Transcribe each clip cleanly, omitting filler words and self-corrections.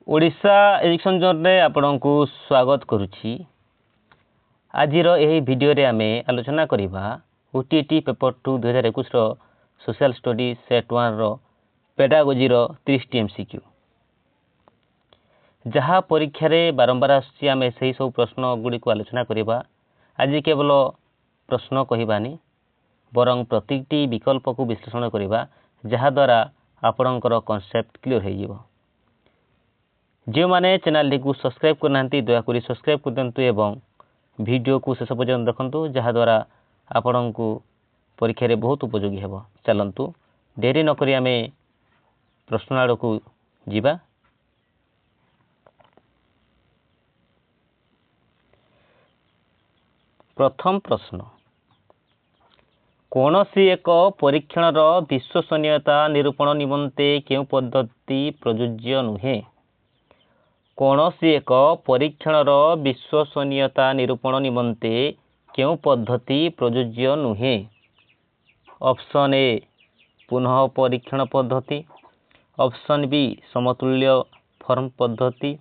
Odisha education journey आपनको स्वागत करुछि। आजिर यही video रे आमे आलोचना करिबा ओटीटी पेपर 2 2021 रो सोशल स्टडी सेट 1 रो पेडागोजी रो 30 टी एमसीक्यू जहाँ परीक्षा रे बारंबार आसी आमे सही सब प्रश्न गुडी को आलोचना करिबा। आज केवल प्रश्न कहिबानी बरं प्रत्येकटी विकल्प को विश्लेषण करिबा जहाँ द्वारा आपणकर कॉन्सेप्ट क्लियर हो जिवो। जो माने चैनल को सब्सक्राइब करना दयाकोरी सब्सक्राइब कर दिंतु एवं वीडियो को शेष पर्यंत देखंतु जहाँ द्वारा आपण को परीक्षा रे बहुत उपयोगी हेबो। चलंतु देरी न करी आमे प्रश्न आड़ को जीवा। प्रथम प्रश्न, कौनसी एक परीक्षण रो विश्वसनीयता निरूपण निमंते केउ पद्धति प्रयोज्य नुहे? कौनसी एक परीक्षण रो विश्वसनीयता निरूपण निमंते केउ पद्धति प्रयोज्य नुहे? ऑप्शन ए पुनः परीक्षण पद्धति, ऑप्शन बी समतुल्य फॉर्म पद्धति,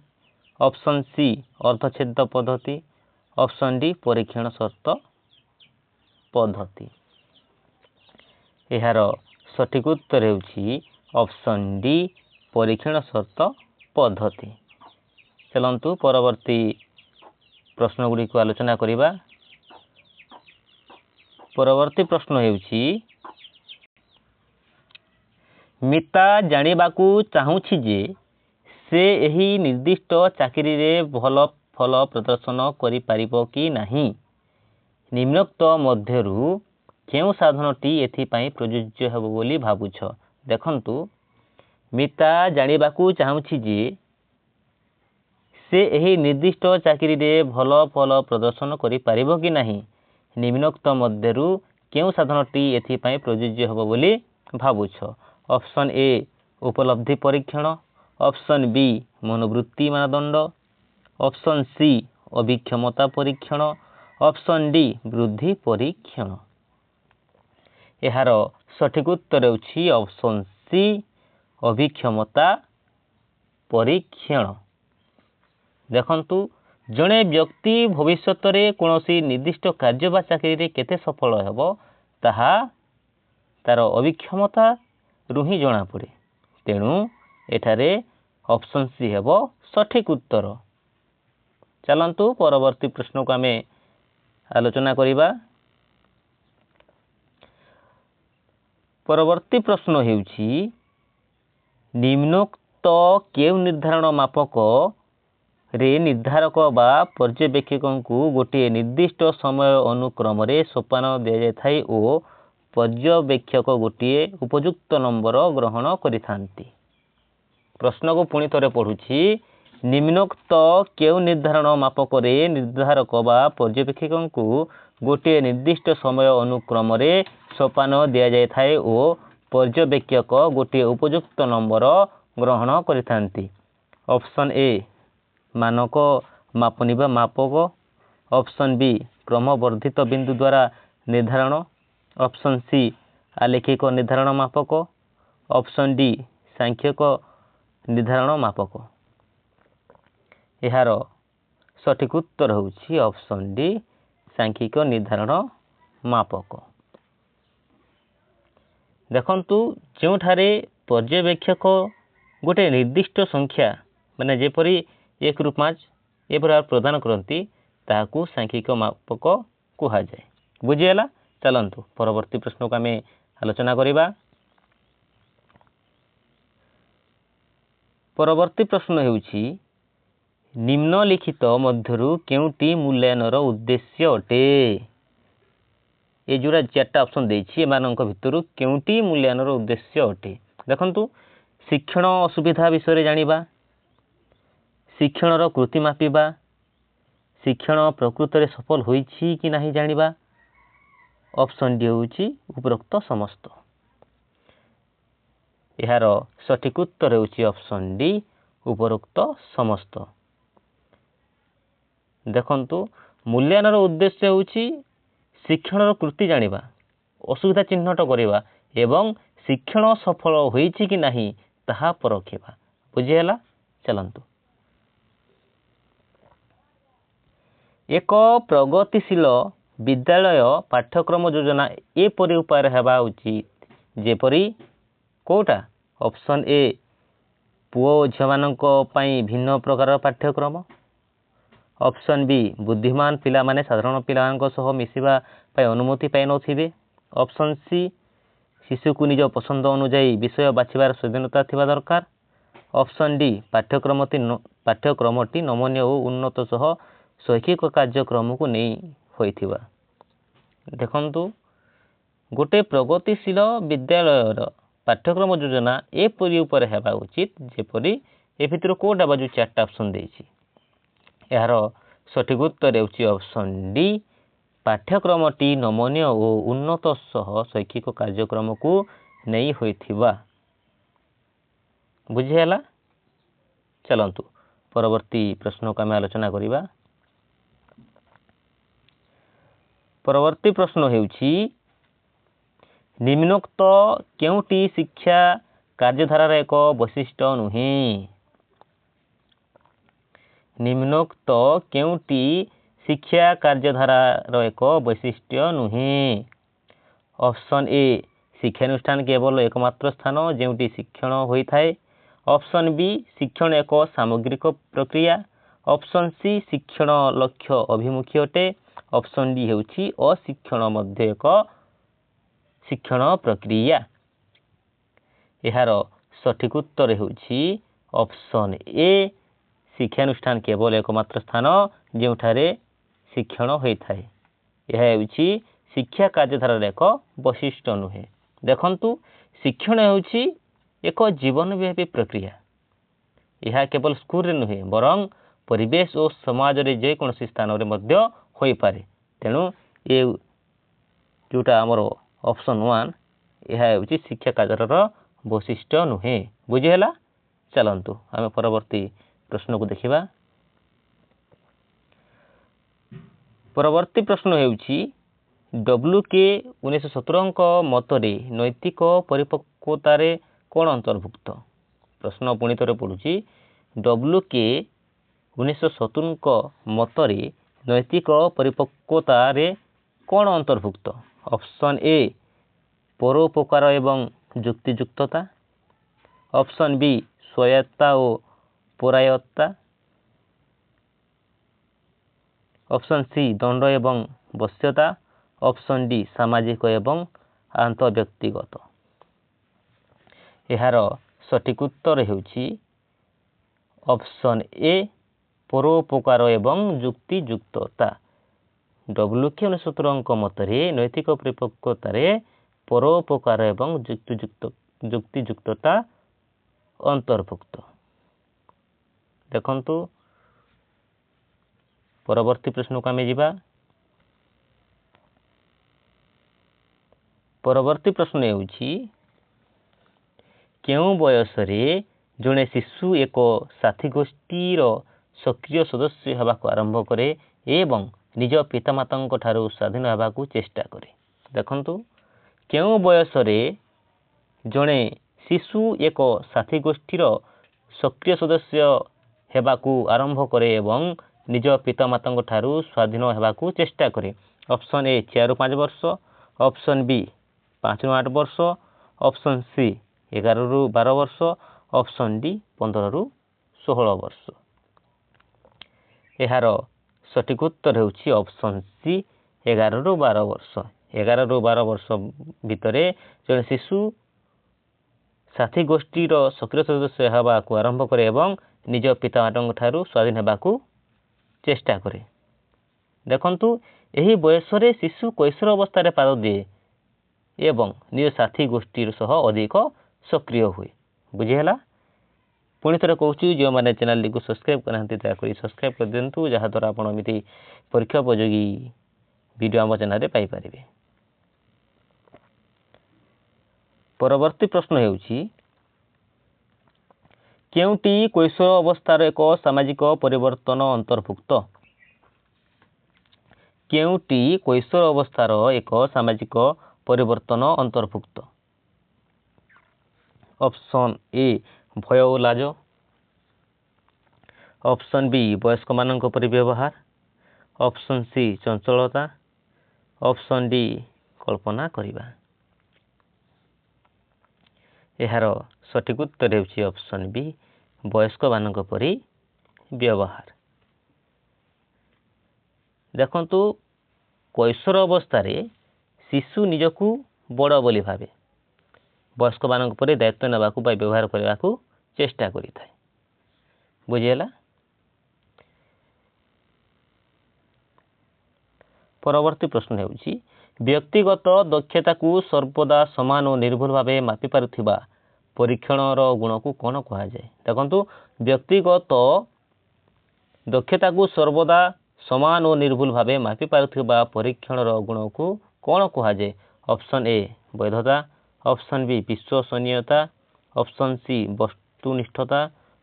ऑप्शन सी अर्धछेद पद्धति, ऑप्शन डी परीक्षण शर्त पद्धति। यार सठिक उत्तर हेउछि ऑप्शन डी परीक्षण शर्त पद्धति। चलंतु परवर्ती प्रश्न गुडी को आलोचना करिबा। परवर्ती प्रश्न हेउछि मिता जानिबाकू चाहूछि जे से एही निर्दिष्ट चाकरी रे भल फल प्रदर्शन करि पारिबो कि नाही। निम्नोक्त मध्यरु केउ साधनटी एथि पई प्रयोज्य हेबो बोली भाबुछ। देखंतु मिता जानिबाकू चाहूछि जे से एही निर्दिष्ट चाकरी रे भल फल प्रदर्शन करि पारिबो कि नाही। निम्नोक्त मध्यरु केउ साधनटी एथि पई प्रयोज्य हेबो बोली भाबुछ। ऑप्शन ए उपलब्धि परीक्षण, ऑप्शन बी मनोवृत्ति मानदंड, ऑप्शन सी अभिक्षमता परीक्षण, ऑप्शन डी वृद्धि परीक्षण। यार सठिक उत्तर हेउछि ऑप्शन सी अभिक्षमता परीक्षण। देखंतु जड़े व्यक्ति भविष्य रे कोनोसी निर्दिष्ट कार्य बा चाकरी रे केते सफल हेबो ताहा तार अभिक्षमता रुही जणा पड़े। तेणु एठारे ऑप्शन सी हेबो सठिक उत्तर। चलंतु परवर्ती प्रश्न को आमे आलोचना करिबा। परवर्ती प्रश्न हेउछि निम्नोक्त केउ निर्धारण मापक रे निर्धारक बा पर्यवेक्षक को गोटे निर्दिष्ट समय अनुक्रम रे सोपान दिया जाय थाई ओ पर्यवेक्षक गोटे उपयुक्त नंबर ग्रहण करिथांती। प्रश्न को पुणी थरे पढुछि निम्नोक्त केउ निर्धारण मापक रे निर्धारक बा पर्यवेक्षक को गोटे निर्दिष्ट समय अनुक्रम रे सोपान दिया जाय थाई ओ पर्यवेक्षक गोटे उपयुक्त नंबर ग्रहण करिथांती। ऑप्शन ए मानक मापनिबा मापक, ऑप्शन बी क्रमवर्धित बिंदु द्वारा निर्धारण, ऑप्शन सी आलेखिक निर्धारण मापक, ऑप्शन डी सांख्यिक निर्धारण मापक। यार सठिक उत्तर होउछि ऑप्शन डी सांख्यिक निर्धारण मापक। देखंतु जोठारे पर्यवेक्षक गोटे निर्दिष्ट संख्या माने जेपरी 1 ରୁ 5 ए प्रकार प्रदान करती ताकू सांख्यिक मापक कुहा जाए। बुझीगला। चलंतु परवर्ती प्रश्न को आमे आलोचना करिबा। परवर्ती प्रश्न हेउछि निम्नलिखित मध्यरु केउटी मूल्यांकन उद्देश्य अटे। ए जोरा चारटा ऑप्शन देछि एमानक भितरु केउटी मूल्यांकन उद्देश्य अटे। देखंतु शिक्षण असुविधा विषय रे जानिबा, शिक्षण कृति मापिबा, शिक्षण प्रकृत रे सफल होईछि कि नाही जानिबा। ऑप्शन डी होउछि उपरोक्त समस्त। यार सठिक उत्तर होउछि ऑप्शन डी उपरोक्त समस्त। देखंतु मूल्यांकन उद्देश्य होउछि शिक्षण कृति जानिबा, असुविधा चिन्हट करिबा एवं शिक्षण सफल होईछि कि नाही ताहा परखिबा। बुझिहेला। चलंतु ଏକ ପ୍ରଗତିଶୀଳ ବିଦ୍ୟାଳୟ ପାଠ୍ୟକ୍ରମ ଯୋଜନା ଏପରି ଉପାୟରେ ହେବା ଉଚିତ ଯେପରି କେଉଁଟା ଅପସନ୍ ଏ ପୁଅ ଓ ଝିଅମାନଙ୍କ ପାଇଁ ଭିନ୍ନ ପ୍ରକାର ପାଠ୍ୟକ୍ରମ, ଅପସନ୍ ବି ବୁଦ୍ଧିମାନ ପିଲାମାନେ ସାଧାରଣ ପିଲାମାନଙ୍କ ସହ ମିଶିବା ପାଇଁ ଅନୁମତି ପାଇନଥିବେ, ଅପସନ୍ ସି ଶିଶୁକୁ ନିଜ ପସନ୍ଦ ଅନୁଯାୟୀ ବିଷୟ ବାଛିବାର ସ୍ୱାଧୀନତା ଥିବା ଦରକାର, ଅପସନ୍ ଡି ପାଠ୍ୟକ୍ରମଟି ନମନୀୟ ଓ ଉନ୍ନତ ସହ ଶୈକ୍ଷିକ କାର୍ଯ୍ୟକ୍ରମକୁ ନେଇ ହୋଇଥିବା। ଦେଖନ୍ତୁ, ଗୋଟେ ପ୍ରଗତିଶୀଳ ବିଦ୍ୟାଳୟର ପାଠ୍ୟକ୍ରମ ଯୋଜନା ଏପରି ଉପରେ ହେବା ଉଚିତ ଯେପରି ଏ ଭିତରୁ କେଉଁଟା ବାଜୁ 4ଟା ଅପସନ୍ ଦେଇଛି। ଏହାର ସଠିକ ଉତ୍ତର ହେଉଛି ଅପସନ୍ ଡି ପାଠ୍ୟକ୍ରମଟି ନମନୀୟ ଓ ଉନ୍ନତ ସହ ଶୈକ୍ଷିକ କାର୍ଯ୍ୟକ୍ରମକୁ ନେଇ ହୋଇଥିବା। ବୁଝିହେଲା? ଚାଲନ୍ତୁ ପରବର୍ତ୍ତୀ ପ୍ରଶ୍ନକୁ ଆମେ ଆଲୋଚନା କରିବା। ପରବର୍ତ୍ତୀ ପ୍ରଶ୍ନ ହେଉଛି ନିମ୍ନୋକ୍ତ କେଉଁଟି ଶିକ୍ଷା କାର୍ଯ୍ୟଧାରାର ଏକ ବୈଶିଷ୍ଟ୍ୟ ନୁହେଁ? ନିମ୍ନୋକ୍ତ କେଉଁଟି ଶିକ୍ଷା କାର୍ଯ୍ୟଧାରାର ଏକ ବୈଶିଷ୍ଟ୍ୟ ନୁହେଁ? ଅପସନ୍ ଏ ଶିକ୍ଷାନୁଷ୍ଠାନ କେବଳ એકમાત્ર ସ୍ଥାନ ଯେଉଁଠି ଶିକ୍ଷଣ ହୋଇଥାଏ, ଅପସନ୍ ବି ଶିକ୍ଷଣ ଏକ ସାମଗ୍ରିକ ପ୍ରକ୍ରିୟା, ଅପସନ୍ ସି ଶିକ୍ଷଣ ଲକ୍ଷ୍ୟ ଅଭିମୁଖୀ ଅଟେ, ଅପସନ୍ ଡି ହେଉଛି ଅଶିକ୍ଷଣ ମଧ୍ୟ ଏକ ଶିକ୍ଷଣ ପ୍ରକ୍ରିୟା। ଏହାର ସଠିକ ଉତ୍ତର ହେଉଛି ଅପସନ୍ ଏ ଶିକ୍ଷାନୁଷ୍ଠାନ କେବଳ ଏକମାତ୍ର ସ୍ଥାନ ଯେଉଁଠାରେ ଶିକ୍ଷଣ ହୋଇଥାଏ। ଏହା ହେଉଛି ଶିକ୍ଷା କାର୍ଯ୍ୟଧାରାର ଏକ ବୈଶିଷ୍ଟ୍ୟ ନୁହେଁ। ଦେଖନ୍ତୁ, ଶିକ୍ଷଣ ହେଉଛି ଏକ ଜୀବନବ୍ୟାପୀ ପ୍ରକ୍ରିୟା। ଏହା କେବଳ ସ୍କୁଲରେ ନୁହେଁ ବରଂ ପରିବେଶ ଓ ସମାଜରେ ଯେକୌଣସି ସ୍ଥାନରେ ମଧ୍ୟ ହୋଇପାରେ। ତେଣୁ ଏ ଯେଉଁଟା ଆମର ଅପସନ୍ 1 ଏହା ହେଉଛି ଶିକ୍ଷା କାର୍ଯ୍ୟର ବୈଶିଷ୍ଟ୍ୟ ନୁହେଁ। ବୁଝିହେଲା? ଚାଲନ୍ତୁ ଆମେ ପରବର୍ତ୍ତୀ ପ୍ରଶ୍ନକୁ ଦେଖିବା। ପରବର୍ତ୍ତୀ ପ୍ରଶ୍ନ ହେଉଛି WK 1970ଙ୍କ ମତରେ ନୈତିକ ପରିପକ୍ୱତାରେ କ'ଣ ଅନ୍ତର୍ଭୁକ୍ତ? ପ୍ରଶ୍ନ ପୁଣି ଥରେ ପଡ଼ୁଛି। WK 1970ଙ୍କ ମତରେ ନୈତିକ ପରିପକ୍ୱତାରେ କ'ଣ ଅନ୍ତର୍ଭୁକ୍ତ? ଅପସନ୍ ଏ ପରୋପକାର ଏବଂ ଯୁକ୍ତିଯୁକ୍ତତା, ଅପସନ୍ ବି ସ୍ୱାୟତ୍ତା ଓ ପରାୟତ୍ତା, ଅପସନ୍ ସି ଦଣ୍ଡ ଏବଂ ବଶ୍ୟତା, ଅପସନ୍ ଡି ସାମାଜିକ ଏବଂ ଆନ୍ତଃବ୍ୟକ୍ତିଗତ। ଏହାର ସଠିକ ଉତ୍ତର ହେଉଛି ଅପସନ୍ ଏ ପରୋପକାର ଏବଂ ଯୁକ୍ତିଯୁକ୍ତତା। WK 1970ଙ୍କ ମତରେ ନୈତିକ ପରିପକ୍ୱତାରେ ପରୋପକାର ଏବଂ ଯୁକ୍ତିଯୁକ୍ତତା ଅନ୍ତର୍ଭୁକ୍ତ। ଦେଖନ୍ତୁ ପରବର୍ତ୍ତୀ ପ୍ରଶ୍ନକୁ ଆମେ ଯିବା। ପରବର୍ତ୍ତୀ ପ୍ରଶ୍ନ ହେଉଛି କେଉଁ ବୟସରେ ଜଣେ ଶିଶୁ ଏକ ସାଥୀ ଗୋଷ୍ଠୀର ସକ୍ରିୟ ସଦସ୍ୟ ହେବାକୁ ଆରମ୍ଭ କରେ ଏବଂ ନିଜ ପିତାମାତାଙ୍କ ଠାରୁ ସ୍ୱାଧୀନ ହେବାକୁ ଚେଷ୍ଟା କରେ? ଦେଖନ୍ତୁ, କେଉଁ ବୟସରେ ଜଣେ ଶିଶୁ ଏକ ସାଥୀ ଗୋଷ୍ଠୀର ସକ୍ରିୟ ସଦସ୍ୟ ହେବାକୁ ଆରମ୍ଭ କରେ ଏବଂ ନିଜ ପିତାମାତାଙ୍କ ଠାରୁ ସ୍ୱାଧୀନ ହେବାକୁ ଚେଷ୍ଟା କରେ? ଅପସନ୍ ଏ 4ରୁ 5 ବର୍ଷ, ଅପସନ୍ ବି 5ରୁ 8 ବର୍ଷ, ଅପସନ୍ ସି 11ରୁ 12 ବର୍ଷ, ଅପସନ୍ ଡି 15ରୁ 16 ବର୍ଷ। ଏହାର ସଠିକ ଉତ୍ତର ହେଉଛି ଅପସନ୍ ସି 11ରୁ 12 ବର୍ଷ। 11ରୁ 12 ବର୍ଷ ଭିତରେ ଜଣେ ଶିଶୁ ସାଥୀ ଗୋଷ୍ଠୀର ସକ୍ରିୟ ସଦସ୍ୟ ହେବାକୁ ଆରମ୍ଭ କରେ ଏବଂ ନିଜ ପିତାମାତାଙ୍କ ଠାରୁ ସ୍ୱାଧୀନ ହେବାକୁ ଚେଷ୍ଟା କରେ। ଦେଖନ୍ତୁ, ଏହି ବୟସରେ ଶିଶୁ କୈଶୋର ଅବସ୍ଥାରେ ପାଦ ଦିଏ ଏବଂ ନିଜ ସାଥୀ ଗୋଷ୍ଠୀ ସହ ଅଧିକ ସକ୍ରିୟ ହୁଏ। ବୁଝିହେଲା? ପୁଣି ଥରେ କହୁଛି, ଯେଉଁମାନେ ଚ୍ୟାନେଲଟିକୁ ସବସ୍କ୍ରାଇବ୍ କରିନାହାନ୍ତି ଦୟାକରି ସବସ୍କ୍ରାଇବ୍ କରିଦିଅନ୍ତୁ, ଯାହାଦ୍ୱାରା ଆପଣ ଏମିତି ପରୀକ୍ଷା ଉପଯୋଗୀ ଭିଡ଼ିଓ ଆମ ଚ୍ୟାନେଲରେ ପାଇପାରିବେ। ପରବର୍ତ୍ତୀ ପ୍ରଶ୍ନ ହେଉଛି କେଉଁଟି କୈଶୋର ଅବସ୍ଥାର ଏକ ସାମାଜିକ ପରିବର୍ତ୍ତନ ଅନ୍ତର୍ଭୁକ୍ତ? କେଉଁଟି କୈଶୋର ଅବସ୍ଥାର ଏକ ସାମାଜିକ ପରିବର୍ତ୍ତନ ଅନ୍ତର୍ଭୁକ୍ତ? ଅପସନ୍ ଏ ଭୟ ଓ ଲାଜ, ଅପସନ୍ ବି ବୟସ୍କମାନଙ୍କ ପରି ବ୍ୟବହାର, ଅପସନ୍ ସି ଚଞ୍ଚଳତା, ଅପସନ୍ ଡି କଳ୍ପନା କରିବା। ଏହାର ସଠିକ୍ ଉତ୍ତର ହେଉଛି ଅପସନ୍ ବି ବୟସ୍କମାନଙ୍କ ପରି ବ୍ୟବହାର। ଦେଖନ୍ତୁ, କୈଶୋର ଅବସ୍ଥାରେ ଶିଶୁ ନିଜକୁ ବଡ଼ ବୋଲି ଭାବେ ବୟସ୍କମାନଙ୍କ ପରି ଦାୟିତ୍ୱ ନେବାକୁ ବା ବ୍ୟବହାର କରିବାକୁ ଚେଷ୍ଟା କରିଥାଏ। ବୁଝିହେଲା? ପରବର୍ତ୍ତୀ ପ୍ରଶ୍ନ ହେଉଛି ବ୍ୟକ୍ତିଗତ ଦକ୍ଷତାକୁ ସର୍ବଦା ସମାନ ଓ ନିର୍ଭୁଲ ଭାବେ ମାପିପାରୁଥିବା ପରୀକ୍ଷଣର ଗୁଣକୁ କ'ଣ କୁହାଯାଏ? ଦେଖନ୍ତୁ, ବ୍ୟକ୍ତିଗତ ଦକ୍ଷତାକୁ ସର୍ବଦା ସମାନ ଓ ନିର୍ଭୁଲ ଭାବେ ମାପିପାରୁଥିବା ପରୀକ୍ଷଣର ଗୁଣକୁ କ'ଣ କୁହାଯାଏ? ଅପସନ୍ ଏ ବୈଧତା, ଅପସନ୍ ବି ବିଶ୍ୱସନୀୟତା, ଅପସନ୍ ସି ବସ୍ତୁନିଷ୍ଠତା,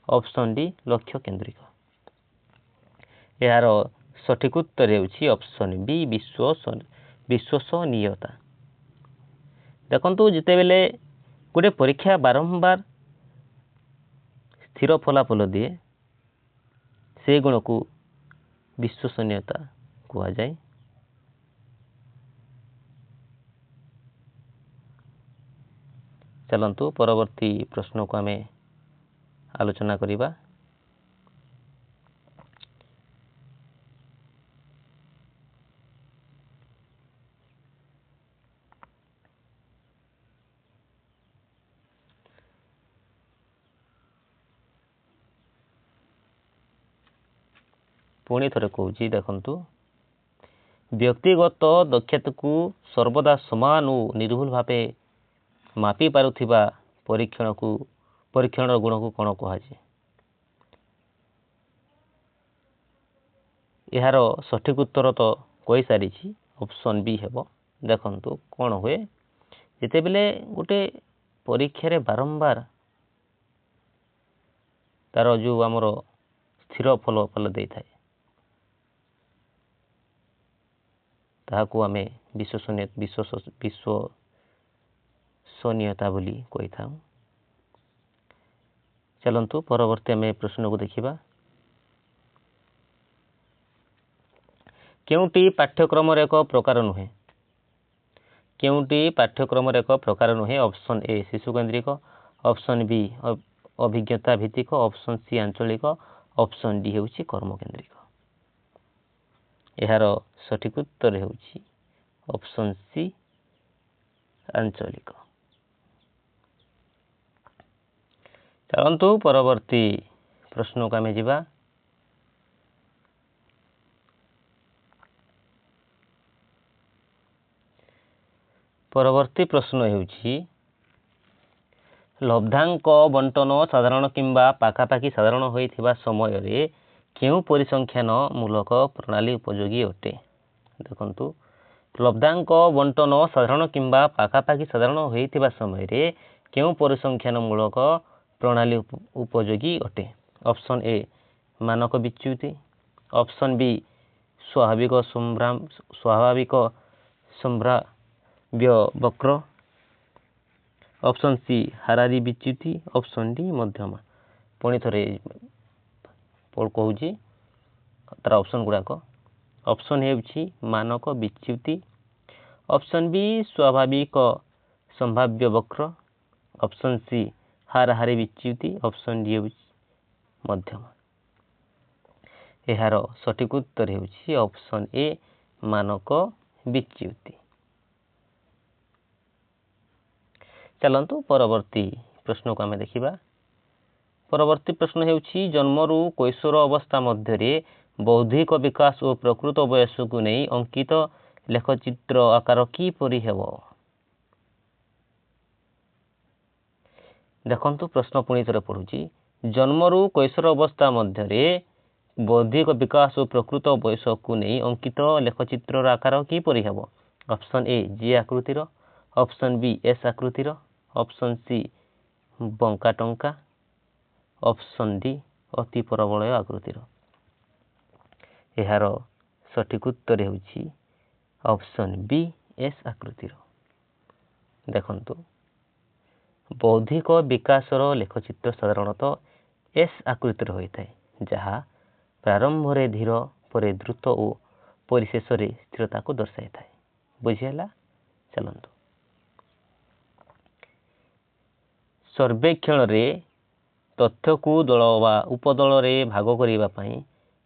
ଅପସନ୍ ଡି ଲକ୍ଷ୍ୟ କେନ୍ଦ୍ରିକ। ଏହାର ସଠିକ୍ ଉତ୍ତର ହେଉଛି ଅପସନ୍ ବି ବିଶ୍ୱସନୀୟତା। ଦେଖନ୍ତୁ, ଯେତେବେଳେ ଗୋଟେ ପରୀକ୍ଷା ବାରମ୍ବାର ସ୍ଥିର ଫଳାଫଳ ଦିଏ ସେ ଗୁଣକୁ ବିଶ୍ୱସନୀୟତା କୁହାଯାଏ। ଚାଲନ୍ତୁ ପରବର୍ତ୍ତୀ ପ୍ରଶ୍ନକୁ ଆମେ ଆଲୋଚନା କରିବା। ପୁଣି ଥରେ କହୁଛି, ଦେଖନ୍ତୁ, ବ୍ୟକ୍ତିଗତ ଦକ୍ଷତାକୁ ସର୍ବଦା ସମାନ ଓ ନିର୍ଭୁଲ ଭାବେ ମାପିପାରୁଥିବା ପରୀକ୍ଷଣର ଗୁଣକୁ କ'ଣ କୁହାଯାଏ? ଏହାର ସଠିକ୍ ଉତ୍ତର ତ କହିସାରିଛି, ଅପସନ୍ ବି ହେବ। ଦେଖନ୍ତୁ କ'ଣ ହୁଏ, ଯେତେବେଳେ ଗୋଟେ ପରୀକ୍ଷାରେ ବାରମ୍ବାର ତାର ଯେଉଁ ଆମର ସ୍ଥିର ଫଳାଫଳ ଦେଇଥାଏ ତାହାକୁ ଆମେ ବିଶ୍ୱସନୀୟତା ବୋଲି କହିଥାଉ। ଚାଲନ୍ତୁ ପରବର୍ତ୍ତୀ ଆମେ ପ୍ରଶ୍ନକୁ ଦେଖିବା। କେଉଁଟି ପାଠ୍ୟକ୍ରମର ଏକ ପ୍ରକାର ନୁହେଁ? କେଉଁଟି ପାଠ୍ୟକ୍ରମର ଏକ ପ୍ରକାର ନୁହେଁ? ଅପସନ୍ ଏ ଶିଶୁକେନ୍ଦ୍ରିକ, ଅପସନ୍ ବି ଅଭିଜ୍ଞତା ଭିତ୍ତିକ, ଅପସନ୍ ସି ଆଞ୍ଚଳିକ, ଅପସନ୍ ଡି ହେଉଛି କର୍ମକେନ୍ଦ୍ରିକ। ଏହାର ସଠିକ୍ ଉତ୍ତର ହେଉଛି ଅପସନ୍ ସି ଆଞ୍ଚଳିକ। ଚାଲନ୍ତୁ ପରବର୍ତ୍ତୀ ପ୍ରଶ୍ନକୁ ଆମେ ଯିବା। ପରବର୍ତ୍ତୀ ପ୍ରଶ୍ନ ହେଉଛି ଲବ୍ଧାଙ୍କ ବଣ୍ଟନ ସାଧାରଣ କିମ୍ବା ପାଖାପାଖି ସାଧାରଣ ହୋଇଥିବା ସମୟରେ କେଉଁ ପରିସଂଖ୍ୟାନ ମୂଳକ ପ୍ରଣାଳୀ ଉପଯୋଗୀ ଅଟେ? ଦେଖନ୍ତୁ, ଲବ୍ଧାଙ୍କ ବଣ୍ଟନ ସାଧାରଣ କିମ୍ବା ପାଖାପାଖି ସାଧାରଣ ହୋଇଥିବା ସମୟରେ କେଉଁ ପରିସଂଖ୍ୟାନ ମୂଳକ ପ୍ରଣାଳୀ ଉପଯୋଗୀ ଅଟେ? ଅପସନ୍ ଏ ମାନକ ବିଚ୍ୟୁତି, ଅପସନ୍ ବି ସ୍ୱାଭାବିକ ସମ୍ଭାବ୍ୟ ବକ୍ର, ଅପସନ୍ ସି ହାରାରି ବିଚ୍ୟୁତି, ଅପସନ୍ ଡି ମଧ୍ୟମା। ପୁଣି ଥରେ କହୁଛି ତାର ଅପସନ୍ ଗୁଡ଼ାକ। ଅପସନ୍ ହେଉଛି ମାନକ ବିଚ୍ୟୁତି, ଅପସନ୍ ବି ସ୍ୱାଭାବିକ ସମ୍ଭାବ୍ୟ ବକ୍ର, ଅପସନ୍ ସି ହାରାହାରି ବିଚ୍ୟୁତି, ଅପସନ୍ ଡି ହେଉଛି ମଧ୍ୟମା। ଏହାର ସଠିକ୍ ଉତ୍ତର ହେଉଛି ଅପସନ୍ ଏ ମାନକ ବିଚ୍ୟୁତି। ଚାଲନ୍ତୁ ପରବର୍ତ୍ତୀ ପ୍ରଶ୍ନକୁ ଆମେ ଦେଖିବା। ପରବର୍ତ୍ତୀ ପ୍ରଶ୍ନ ହେଉଛି ଜନ୍ମରୁ କୈଶୋର ଅବସ୍ଥା ମଧ୍ୟରେ ବୌଦ୍ଧିକ ବିକାଶ ଓ ପ୍ରକୃତ ବୟସକୁ ନେଇ ଅଙ୍କିତ ଲେଖଚିତ୍ର ଆକାର କିପରି ହେବ? ଦେଖନ୍ତୁ, ପ୍ରଶ୍ନ ପୁଣି ଥରେ ପଢ଼ୁଛି। ଜନ୍ମରୁ କୈଶୋର ଅବସ୍ଥା ମଧ୍ୟରେ ବୌଦ୍ଧିକ ବିକାଶ ଓ ପ୍ରକୃତ ବୟସକୁ ନେଇ ଅଙ୍କିତ ଲେଖଚିତ୍ରର ଆକାର କିପରି ହେବ? ଅପସନ୍ ଏ ଜି ଆକୃତିର, ଅପସନ୍ ବି ଏସ୍ ଆକୃତିର, ଅପସନ୍ ସି ବଙ୍କା ଟଙ୍କା, ଅପସନ୍ ଡି ଅତି ପରବଳୟ ଆକୃତିର। ଏହାର ସଠିକ୍ ଉତ୍ତର ହେଉଛି ଅପସନ୍ ବି ଏସ୍ ଆକୃତିର। ଦେଖନ୍ତୁ, ବୌଦ୍ଧିକ ବିକାଶର ଲେଖଚିତ୍ର ସାଧାରଣତଃ ଏସ୍ ଆକୃତିର ହୋଇଥାଏ, ଯାହା ପ୍ରାରମ୍ଭରେ ଧୀର, ପରେ ଦ୍ରୁତ ଓ ପରିଶେଷରେ ସ୍ଥିରତାକୁ ଦର୍ଶାଇଥାଏ। ବୁଝିହେଲା? ଚାଲନ୍ତୁ ସର୍ବେକ୍ଷଣରେ ତଥ୍ୟକୁ ଦଳ ବା ଉପଦଳରେ ଭାଗ କରିବା ପାଇଁ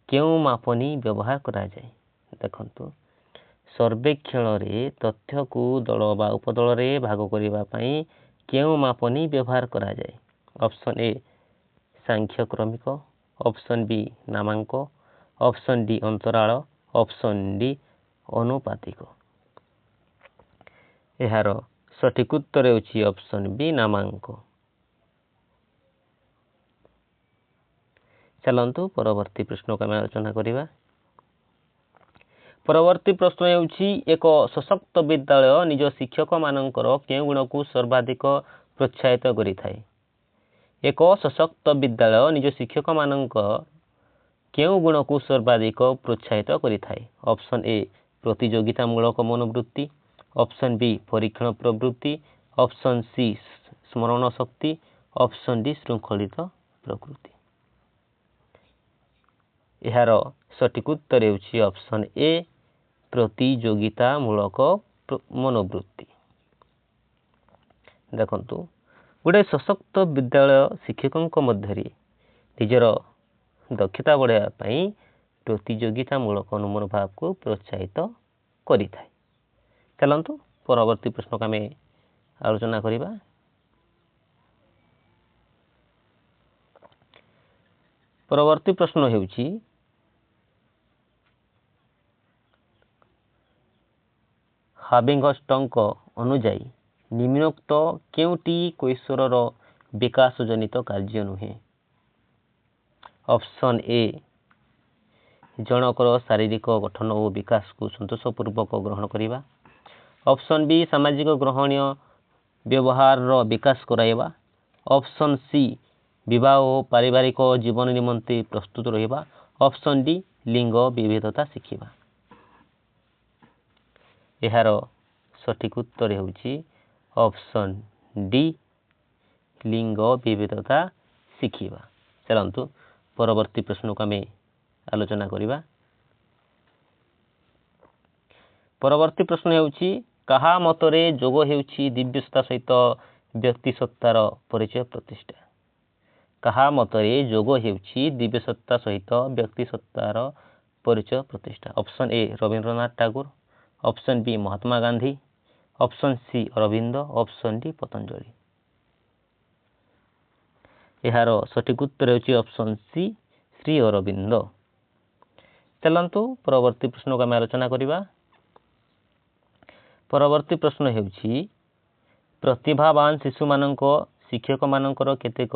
କେଉଁ ମାପନୀ ବ୍ୟବହାର କରାଯାଏ? ଦେଖନ୍ତୁ ସର୍ବେକ୍ଷଣରେ ତଥ୍ୟକୁ ଦଳ ବା ଉପଦଳରେ ଭାଗ କରିବା ପାଇଁ କେଉଁ ମାପନୀ ବ୍ୟବହାର କରାଯାଏ? ଅପସନ୍ ଏ ସାଂଖ୍ୟ କ୍ରମିକ, ଅପସନ୍ ବି ନାମାଙ୍କ, ଅପସନ୍ ଡି ଅନ୍ତରାଳ, ଅପସନ୍ ଡି ଅନୁପାତିକ। ଏହାର ସଠିକ ଉତ୍ତର ହେଉଛି ଅପସନ୍ ବି ନାମାଙ୍କ। ଚାଲନ୍ତୁ ପରବର୍ତ୍ତୀ ପ୍ରଶ୍ନକୁ ଆମେ ଆଲୋଚନା କରିବା। ପରବର୍ତ୍ତୀ ପ୍ରଶ୍ନ ହେଉଛି ଏକ ସଶକ୍ତ ବିଦ୍ୟାଳୟ ନିଜ ଶିକ୍ଷକମାନଙ୍କର କେଉଁ ଗୁଣକୁ ସର୍ବାଧିକ ପ୍ରୋତ୍ସାହିତ କରିଥାଏ? ଏକ ସଶକ୍ତ ବିଦ୍ୟାଳୟ ନିଜ ଶିକ୍ଷକମାନଙ୍କ କେଉଁ ଗୁଣକୁ ସର୍ବାଧିକ ପ୍ରୋତ୍ସାହିତ କରିଥାଏ? ଅପସନ୍ ଏ ପ୍ରତିଯୋଗିତାମୂଳକ ମନୋବୃତ୍ତି, ଅପସନ୍ ବି ପରୀକ୍ଷଣ ପ୍ରବୃତ୍ତି, ଅପସନ୍ ସି ସ୍ମରଣ ଶକ୍ତି, ଅପସନ୍ ଡି ଶୃଙ୍ଖଳିତ ପ୍ରକୃତି। ଏହାର ସଠିକ ଉତ୍ତର ହେଉଛି ଅପସନ୍ ଏ ପ୍ରତିଯୋଗିତାମୂଳକ ମନୋବୃତ୍ତି। ଦେଖନ୍ତୁ ଗୋଟିଏ ସଶକ୍ତ ବିଦ୍ୟାଳୟ ଶିକ୍ଷକଙ୍କ ମଧ୍ୟରେ ନିଜର ଦକ୍ଷତା ବଢ଼ାଇବା ପାଇଁ ପ୍ରତିଯୋଗିତାମୂଳକ ମନୋଭାବକୁ ପ୍ରୋତ୍ସାହିତ କରିଥାଏ। ଚାଲନ୍ତୁ ପରବର୍ତ୍ତୀ ପ୍ରଶ୍ନକୁ ଆମେ ଆଲୋଚନା କରିବା। ପରବର୍ତ୍ତୀ ପ୍ରଶ୍ନ ହେଉଛି ହାବିଙ୍ଗଷ୍ଟଙ୍କ ଅନୁଯାୟୀ ନିମ୍ନୋକ୍ତ କେଉଁଟି କୈଶୋରର ବିକାଶ ଜନିତ କାର୍ଯ୍ୟ ନୁହେଁ? ଅପସନ୍ ଏ ଜଣକର ଶାରୀରିକ ଗଠନ ଓ ବିକାଶକୁ ସନ୍ତୋଷପୂର୍ବକ ଗ୍ରହଣ କରିବା, ଅପସନ୍ ବି ସାମାଜିକ ଗ୍ରହଣୀୟ ବ୍ୟବହାରର ବିକାଶ କରାଇବା, ଅପସନ୍ ସି ବିବାହ ଓ ପାରିବାରିକ ଜୀବନ ନିମନ୍ତେ ପ୍ରସ୍ତୁତ ରହିବା, ଅପସନ୍ ଡି ଲିଙ୍ଗ ବିବିଧତା ଶିଖିବା। ଏହାର ସଠିକ ଉତ୍ତର ହେଉଛି ଅପସନ୍ ଡି ଲିଙ୍ଗ ବିବିଧତା ଶିଖିବା। ଚାଲନ୍ତୁ ପରବର୍ତ୍ତୀ ପ୍ରଶ୍ନକୁ ଆମେ ଆଲୋଚନା କରିବା। ପରବର୍ତ୍ତୀ ପ୍ରଶ୍ନ ହେଉଛି କାହା ମତରେ ଯୋଗ ହେଉଛି ଦିବ୍ୟସତ୍ତା ସହିତ ବ୍ୟକ୍ତିସତ୍ତାର ପରିଚୟ ପ୍ରତିଷ୍ଠା? କାହା ମତରେ ଯୋଗ ହେଉଛି ଦିବ୍ୟସତ୍ତା ସହିତ ବ୍ୟକ୍ତିସତ୍ତାର ପରିଚୟ ପ୍ରତିଷ୍ଠା? Option A Rabindranath Tagore, option B Mahatma Gandhi, option C Aurobindo, option D Patanjali. ଏହାର ସଠିକ ଉତ୍ତର ହେଉଛି ଅପସନ୍ ସି ଶ୍ରୀ ଅରବିନ୍ଦ। ଚାଲନ୍ତୁ ପରବର୍ତ୍ତୀ ପ୍ରଶ୍ନକୁ ଆମେ ଆଲୋଚନା କରିବା। ପରବର୍ତ୍ତୀ ପ୍ରଶ୍ନ ହେଉଛି ପ୍ରତିଭାବାନ ଶିଶୁମାନଙ୍କ ଶିକ୍ଷକମାନଙ୍କର କେତେକ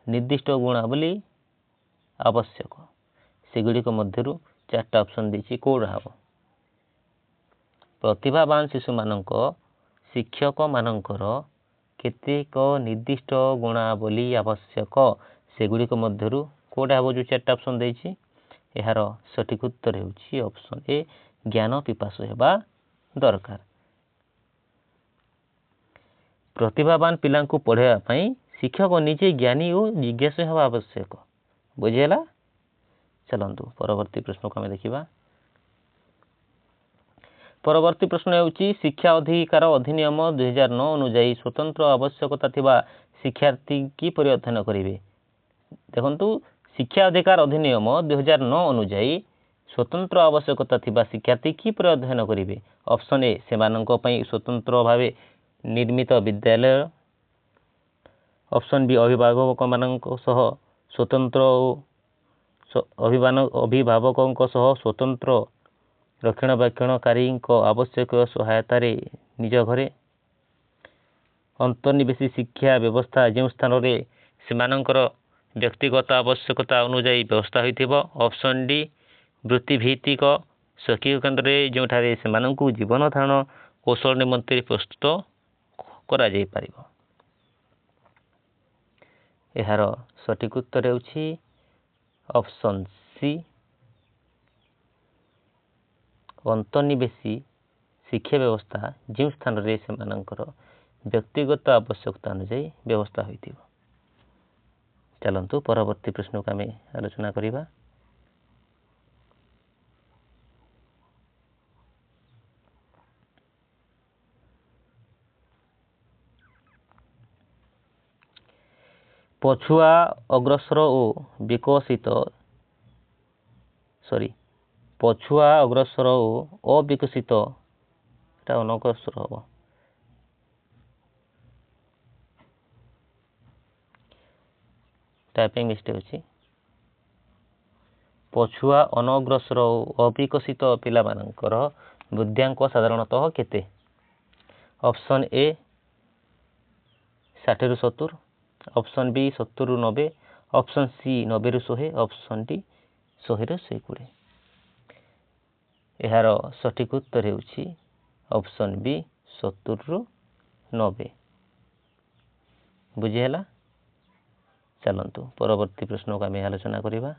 ନିର୍ଦ୍ଦିଷ୍ଟ ଗୁଣାବଳୀ ଆବଶ୍ୟକ? ସେଗୁଡ଼ିକ ମଧ୍ୟରୁ ଚାରିଟା ଅପସନ୍ ଦେଇଛି, କେଉଁଟା ହେବ? ପ୍ରତିଭାବାନ ଶିଶୁମାନଙ୍କ ଶିକ୍ଷକମାନଙ୍କର କେତେକ ନିର୍ଦ୍ଦିଷ୍ଟ ଗୁଣାବଳୀ ଆବଶ୍ୟକ? ସେଗୁଡ଼ିକ ମଧ୍ୟରୁ କେଉଁଟା ହେବ? ଯେଉଁ ଚାରିଟା ଅପସନ୍ ଦେଇଛି ଏହାର ସଠିକ ଉତ୍ତର ହେଉଛି ଅପସନ୍ ଏ ଜ୍ଞାନ ପିପାସୁ ହେବା ଦରକାର। ପ୍ରତିଭାବାନ ପିଲାଙ୍କୁ ପଢ଼ାଇବା ପାଇଁ ଶିକ୍ଷକ ନିଜେ ଜ୍ଞାନୀ ଓ ଜିଜ୍ଞାସୁ ହେବା ଆବଶ୍ୟକ। ବୁଝିହେଲା? ଚାଲନ୍ତୁ ପରବର୍ତ୍ତୀ ପ୍ରଶ୍ନକୁ ଆମେ ଦେଖିବା। ପରବର୍ତ୍ତୀ ପ୍ରଶ୍ନ ହେଉଛି ଶିକ୍ଷା ଅଧିକାର ଅଧିନିୟମ 2009 ଅନୁଯାୟୀ ସ୍ୱତନ୍ତ୍ର ଆବଶ୍ୟକତା ଥିବା ଶିକ୍ଷାର୍ଥୀ କିପରି ଅଧ୍ୟୟନ କରିବେ? ଦେଖନ୍ତୁ ଶିକ୍ଷା ଅଧିକାର ଅଧିନିୟମ 2009 ଅନୁଯାୟୀ ସ୍ୱତନ୍ତ୍ର ଆବଶ୍ୟକତା ଥିବା ଶିକ୍ଷାର୍ଥୀ କିପରି ଅଧ୍ୟୟନ କରିବେ? ଅପସନ୍ ଏ ସେମାନଙ୍କ ପାଇଁ ସ୍ୱତନ୍ତ୍ର ଭାବେ ନିର୍ମିତ ବିଦ୍ୟାଳୟ, ଅପସନ୍ ବି ଅଭିଭାବକଙ୍କ ସହ ସ୍ୱତନ୍ତ୍ର ସ୍ୱତନ୍ତ୍ର ରକ୍ଷଣାବେକ୍ଷଣକାରୀଙ୍କ ଆବଶ୍ୟକୀୟ ସହାୟତାରେ ନିଜ ଘରେ, ଅନ୍ତର୍ନିବେଶୀ ଶିକ୍ଷା ବ୍ୟବସ୍ଥା ଯେଉଁ ସ୍ଥାନରେ ସେମାନଙ୍କର ବ୍ୟକ୍ତିଗତ ଆବଶ୍ୟକତା ଅନୁଯାୟୀ ବ୍ୟବସ୍ଥା ହୋଇଥିବ, ଅପସନ୍ ଡି ବୃତ୍ତିଭିତ୍ତିକ ଶୈକ୍ଷିକ କେନ୍ଦ୍ରରେ ଯେଉଁଠାରେ ସେମାନଙ୍କୁ ଜୀବନ ଧାରଣ କୌଶଳ ନିମନ୍ତେ ପ୍ରସ୍ତୁତ କରାଯାଇପାରିବ। ଏହାର ସଠିକ ଉତ୍ତର ହେଉଛି ଅପସନ୍ ସି ଅନ୍ତର୍ନିବେଶୀ ଶିକ୍ଷା ବ୍ୟବସ୍ଥା ଯେଉଁ ସ୍ଥାନରେ ସେମାନଙ୍କର ବ୍ୟକ୍ତିଗତ ଆବଶ୍ୟକତା ଅନୁଯାୟୀ ବ୍ୟବସ୍ଥା ହୋଇଥିବ। ଚାଲନ୍ତୁ ପରବର୍ତ୍ତୀ ପ୍ରଶ୍ନକୁ ଆମେ ଆଲୋଚନା କରିବା। ପଛୁଆ ଅଗ୍ରସର ଓ ବିକଶିତ ପଛୁଆ ଅଗ୍ରସର ଓ ଅବିକଶିତ এটা ଅନଗ୍ରସର ହେବ टाइपिंग मिस्टेक ଅଛି ପଛୁଆ ଅନଗ୍ରସର ଓ ଅବିକଶିତ ପିଲାମାନଙ୍କର ବୁଦ୍ଧ୍ୟାଙ୍କ ସାଧାରଣତଃ କେତେ? ଅପସନ୍ ଏ 60ରୁ 70, ଅପସନ୍ ବି 70ରୁ 90, ଅପସନ୍ ସି 90ରୁ 100, ଅପସନ୍ ଡି 100ରୁ 120। ଏହାର ସଠିକ ଉତ୍ତର ହେଉଛି ଅପସନ୍ ବି 70ରୁ 90। ବୁଝିହେଲା? ଚାଲନ୍ତୁ ପରବର୍ତ୍ତୀ ପ୍ରଶ୍ନକୁ ଆମେ ଆଲୋଚନା କରିବା।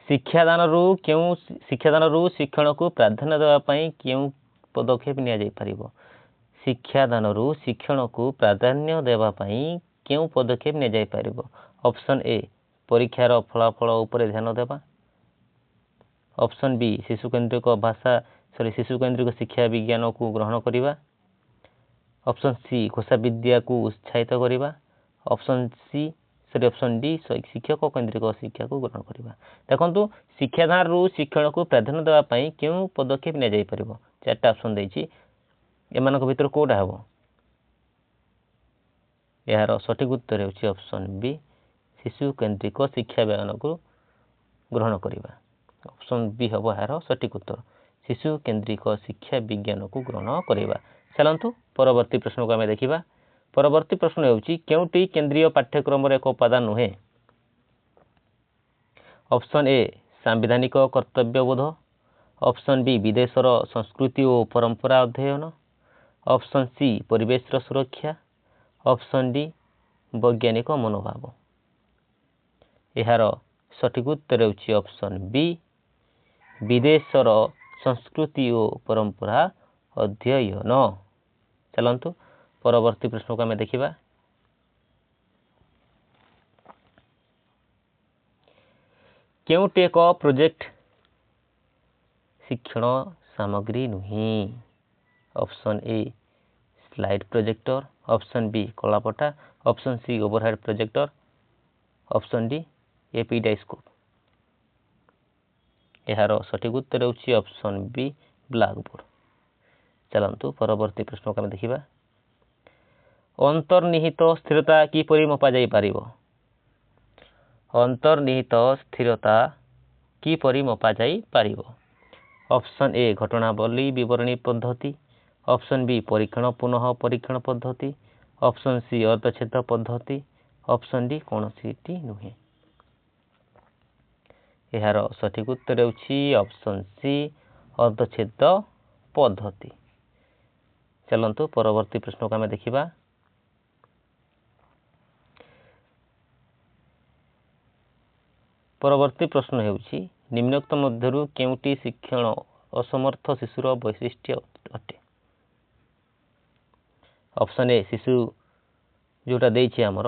ଶିକ୍ଷାଦାନରୁ ଶିକ୍ଷଣକୁ ପ୍ରାଧାନ୍ୟ ଦେବା ପାଇଁ କେଉଁ ପଦକ୍ଷେପ ନିଆଯାଇପାରିବ? ଶିକ୍ଷାଦାନରୁ ଶିକ୍ଷଣକୁ ପ୍ରାଧାନ୍ୟ ଦେବା ପାଇଁ କେଉଁ ପଦକ୍ଷେପ ନିଆଯାଇପାରିବ? ଅପସନ୍ ଏ ପରୀକ୍ଷାର ଫଳାଫଳ ଉପରେ ଧ୍ୟାନ ଦେବା, ଅପସନ୍ ବି ଶିଶୁକେନ୍ଦ୍ରିକ ଶିକ୍ଷା ବିଜ୍ଞାନକୁ ଗ୍ରହଣ କରିବା, ଅପସନ୍ ସି ଘୋଷା ବିଦ୍ୟାକୁ ଉତ୍ସାହିତ କରିବା, ଅପସନ୍ ଡି ଶିକ୍ଷକ କେନ୍ଦ୍ରିକ ଶିକ୍ଷାକୁ ଗ୍ରହଣ କରିବା। ଦେଖନ୍ତୁ ଶିକ୍ଷାଦାନରୁ ଶିକ୍ଷଣକୁ ପ୍ରାଧାନ୍ୟ ଦେବା ପାଇଁ କେଉଁ ପଦକ୍ଷେପ ନିଆଯାଇପାରିବ? 4ଟା ଅପସନ୍ ଦେଇଛି, ଏମାନଙ୍କ ଭିତରୁ କେଉଁଟା ହେବ? ଏହାର ସଠିକ ଉତ୍ତର ହେଉଛି ଅପସନ୍ ବି ଶିଶୁ କେନ୍ଦ୍ରିକ ଶିକ୍ଷା ବିଜ୍ଞାନକୁ ଗ୍ରହଣ କରିବା। ଅପସନ୍ ବି ହେବ ଏହାର ସଠିକ ଉତ୍ତର, ଶିଶୁ କେନ୍ଦ୍ରିକ ଶିକ୍ଷା ବିଜ୍ଞାନକୁ ଗ୍ରହଣ କରିବା। ଚାଲନ୍ତୁ ପରବର୍ତ୍ତୀ ପ୍ରଶ୍ନକୁ ଆମେ ଦେଖିବା। ପରବର୍ତ୍ତୀ ପ୍ରଶ୍ନ ହେଉଛି କେଉଁଟି କେନ୍ଦ୍ରୀୟ ପାଠ୍ୟକ୍ରମର ଏକ ଉପାଦାନ ନୁହେଁ? ଅପସନ୍ ଏ ସାମ୍ବିଧାନିକ କର୍ତ୍ତବ୍ୟବୋଧ, ଅପସନ୍ ବି ବିଦେଶର ସଂସ୍କୃତି ଓ ପରମ୍ପରା ଅଧ୍ୟୟନ, ଅପସନ୍ ସି ପରିବେଶର ସୁରକ୍ଷା, ଅପସନ୍ ଡି ବୈଜ୍ଞାନିକ ମନୋଭାବ। ଏହାର ସଠିକ ଉତ୍ତର ହେଉଛି ଅପସନ୍ ବି ବିଦେଶର ସଂସ୍କୃତି ଓ ପରମ୍ପରା ଅଧ୍ୟୟନ। ଚାଲନ୍ତୁ ପରବର୍ତ୍ତୀ ପ୍ରଶ୍ନକୁ ଆମେ ଦେଖିବା। କେଉଁଟି ଏକ ପ୍ରୋଜେକ୍ଟ ଶିକ୍ଷଣ ସାମଗ୍ରୀ ନୁହେଁ? Option A slide projector, option B କଳାପଟା, option C overhead projector, option D epidiascope. ଏହାର ସଠିକ ଉତ୍ତର ହେଉଛି ଅପସନ୍ ବି ବ୍ଲାକବୋର୍ଡ। ଚାଲନ୍ତୁ ପରବର୍ତ୍ତୀ ପ୍ରଶ୍ନକୁ ଆମେ ଦେଖିବା। ଅନ୍ତର୍ନିହିତ ସ୍ଥିରତା କିପରି ମପାଯାଇପାରିବ? ଅନ୍ତର୍ନିହିତ ସ୍ଥିରତା କିପରି ମପାଯାଇପାରିବ? ଅପସନ୍ ଏ ଘଟଣାବଳୀ ବିବରଣୀ ପଦ୍ଧତି, ଅପସନ୍ ବି ପରୀକ୍ଷଣ ପୁନଃ ପରୀକ୍ଷଣ ପଦ୍ଧତି, ଅପସନ୍ ସି ଅର୍ଦ୍ଧଛେଦ ପଦ୍ଧତି, ଅପସନ୍ ଡି କୌଣସିଟି ନୁହେଁ। ଏହାର ସଠିକ ଉତ୍ତର ହେଉଛି ଅପସନ୍ ସି ଅର୍ଦ୍ଧଛେଦ ପଦ୍ଧତି। ଚାଲନ୍ତୁ ପରବର୍ତ୍ତୀ ପ୍ରଶ୍ନକୁ ଆମେ ଦେଖିବା। ପରବର୍ତ୍ତୀ ପ୍ରଶ୍ନ ହେଉଛି ନିମ୍ନୋକ୍ତ ମଧ୍ୟରୁ କେଉଁଟି ଶିକ୍ଷଣ ଅସମର୍ଥ ଶିଶୁର ବୈଶିଷ୍ଟ୍ୟ ଅଟେ? ଅପସନ୍ ଏ ଶିଶୁ ଯେଉଁଟା ଦେଇଛି ଆମର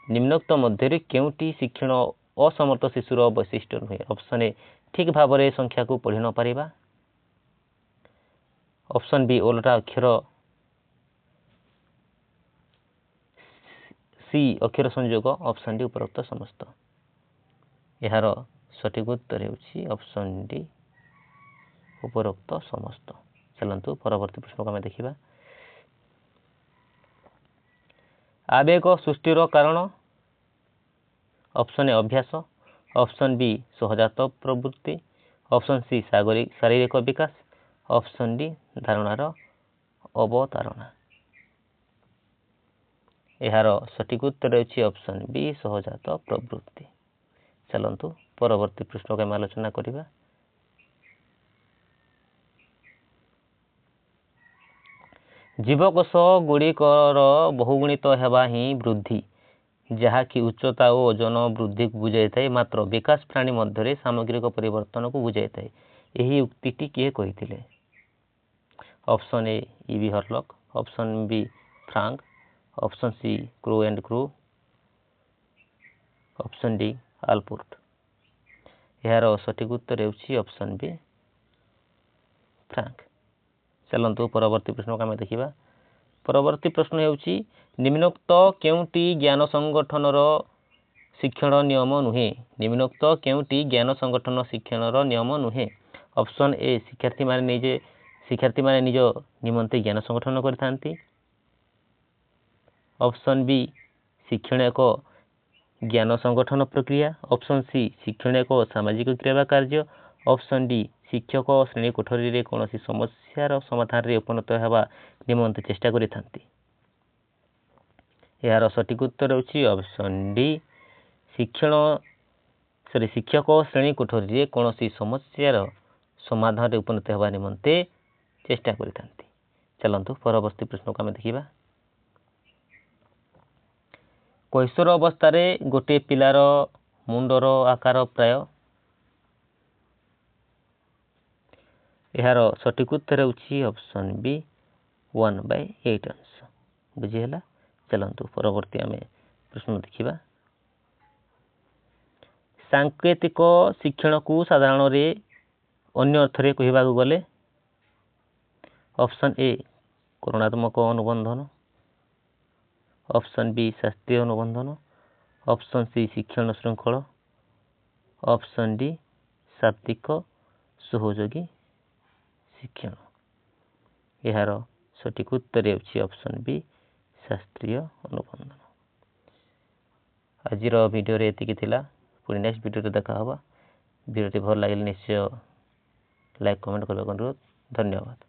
ନିମ୍ନୋକ୍ତ ମଧ୍ୟରେ କେଉଁଟି ଶିକ୍ଷଣ ଅସମର୍ଥ ଶିଶୁର ବୈଶିଷ୍ଟ୍ୟ ନୁହେଁ? ଅପସନ୍ ଏ ଠିକ୍ ଭାବରେ ସଂଖ୍ୟାକୁ ପଢ଼ି ନ ପାରିବା, ଅପସନ୍ ବି ଓଲଟା ଅକ୍ଷର ସି ଅକ୍ଷର ସଂଯୋଗ, ଅପସନ୍ ଡି ଉପରୋକ୍ତ ସମସ୍ତ। ଏହାର ସଠିକ ଉତ୍ତର ହେଉଛି ଅପସନ୍ ଡି ଉପରୋକ୍ତ ସମସ୍ତ। ଚାଲନ୍ତୁ ପରବର୍ତ୍ତୀ ପ୍ରଶ୍ନକୁ ଆମେ ଦେଖିବା। ଆବେଗ ସୃଷ୍ଟିର କାରଣ? ଅପସନ୍ ଏ ଅଭ୍ୟାସ, ଅପସନ୍ ବି ସହଜାତ ପ୍ରବୃତ୍ତି, ଅପସନ୍ ସି ଶାରୀରିକ ବିକାଶ, ଅପସନ୍ ଡି ଧାରଣାର ଅବତାରଣା। ଏହାର ସଠିକ ଉତ୍ତର ହେଉଛି ଅପସନ୍ ବି ସହଜାତ ପ୍ରବୃତ୍ତି। ଚାଲନ୍ତୁ ପରବର୍ତ୍ତୀ ପ୍ରଶ୍ନକୁ ଆମେ ଆଲୋଚନା କରିବା। ଜୀବକୋଷ ଗୁଡ଼ିକର ବହୁଗୁଣିତ ହେବା ହିଁ ବୃଦ୍ଧି, ଯାହାକି ଉଚ୍ଚତା ଓ ଓଜନ ବୃଦ୍ଧିକୁ ବୁଝାଇଥାଏ, ମାତ୍ର ବିକାଶ ପ୍ରାଣୀ ମଧ୍ୟରେ ସାମଗ୍ରିକ ପରିବର୍ତ୍ତନକୁ ବୁଝାଇଥାଏ। ଏହି ଉକ୍ତିଟି କିଏ କହିଥିଲେ? Option A EB Hurlock, option B Frank, option C Crow and Crow, option D Allport. ଏହାର ସଠିକ ଉତ୍ତର ହେଉଛି ଅପସନ୍ ବି ଫ୍ରାଙ୍କ। ଚାଲନ୍ତୁ ପରବର୍ତ୍ତୀ ପ୍ରଶ୍ନକୁ ଆମେ ଦେଖିବା। ପରବର୍ତ୍ତୀ ପ୍ରଶ୍ନ ହେଉଛି ନିମ୍ନୋକ୍ତ କେଉଁଟି ଜ୍ଞାନ ସଂଗଠନର ଶିକ୍ଷଣ ନିୟମ ନୁହେଁ? ନିମ୍ନୋକ୍ତ କେଉଁଟି ଜ୍ଞାନ ସଂଗଠନ ଶିକ୍ଷଣର ନିୟମ ନୁହେଁ? ଅପସନ୍ ଏ ଶିକ୍ଷାର୍ଥୀମାନେ ନିଜ ନିମନ୍ତେ ଜ୍ଞାନ ସଂଗଠନ କରିଥାନ୍ତି। ଅପସନ୍ ବି ଶିକ୍ଷଣ ଏକ ଜ୍ଞାନ ସଂଗଠନ ପ୍ରକ୍ରିୟା। ଅପସନ୍ ସି ଶିକ୍ଷଣ ଏକ ସାମାଜିକ କ୍ରିୟା ବା କାର୍ଯ୍ୟ। ଅପସନ୍ ଡି ଶିକ୍ଷକ ଶ୍ରେଣୀ କୋଠରୀରେ କୌଣସି ସମସ୍ୟାର ସମାଧାନରେ ଉପନୀତ ହେବା ନିମନ୍ତେ ଚେଷ୍ଟା କରିଥାନ୍ତି। ଏହାର ସଠିକ୍ ଉତ୍ତର ହେଉଛି ଅପସନ୍ ଡି ଶିକ୍ଷକ ଶ୍ରେଣୀ କୋଠରୀରେ କୌଣସି ସମସ୍ୟାର ସମାଧାନରେ ଉପନୀତ ହେବା ନିମନ୍ତେ ଚେଷ୍ଟା କରିଥାନ୍ତି। ଚାଲନ୍ତୁ ପରବର୍ତ୍ତୀ ପ୍ରଶ୍ନକୁ ଆମେ ଦେଖିବା। କୈଶୋର ଅବସ୍ଥାରେ ଗୋଟିଏ ପିଲାର ମୁଣ୍ଡର ଆକାର ପ୍ରାୟ। ଏହାର ସଠିକ୍ ଉତ୍ତର ହେଉଛି ଅପସନ୍ ବି 1/8 ଅଂଶ। ବୁଝିହେଲା? ଚାଲନ୍ତୁ ପରବର୍ତ୍ତୀ ଆମେ ପ୍ରଶ୍ନ ଦେଖିବା। ସାଙ୍କେତିକ ଶିକ୍ଷଣକୁ ସାଧାରଣରେ ଅନ୍ୟ ଅର୍ଥରେ କହିବାକୁ ଗଲେ ଅପସନ୍ ଏ କରୁଣାତ୍ମକ ଅନୁବନ୍ଧନ। ଅପସନ୍ ବି ଶାସ୍ତ୍ରୀୟ ଅନୁବନ୍ଧନ। ଅପସନ୍ ସି ଶିକ୍ଷଣ ଶୃଙ୍ଖଳ। ଅପସନ୍ ଡି ଶାବ୍ଦିକ ସହଯୋଗୀ ଶିକ୍ଷଣ। ଏହାର ସଠିକ୍ ଉତ୍ତର ହେଉଛି ଅପସନ୍ ବି ଶାସ୍ତ୍ରୀୟ ଅନୁବନ୍ଧନ। ଆଜିର ଭିଡ଼ିଓରେ ଏତିକି ଥିଲା। ପୁଣି ନେକ୍ସଟ ଭିଡ଼ିଓରେ ଦେଖା ହେବା। ଭିଡ଼ିଓଟି ଭଲ ଲାଗିଲେ ନିଶ୍ଚୟ ଲାଇକ୍ କମେଣ୍ଟ କରିବାକୁ ଅନୁରୋଧ। ଧନ୍ୟବାଦ।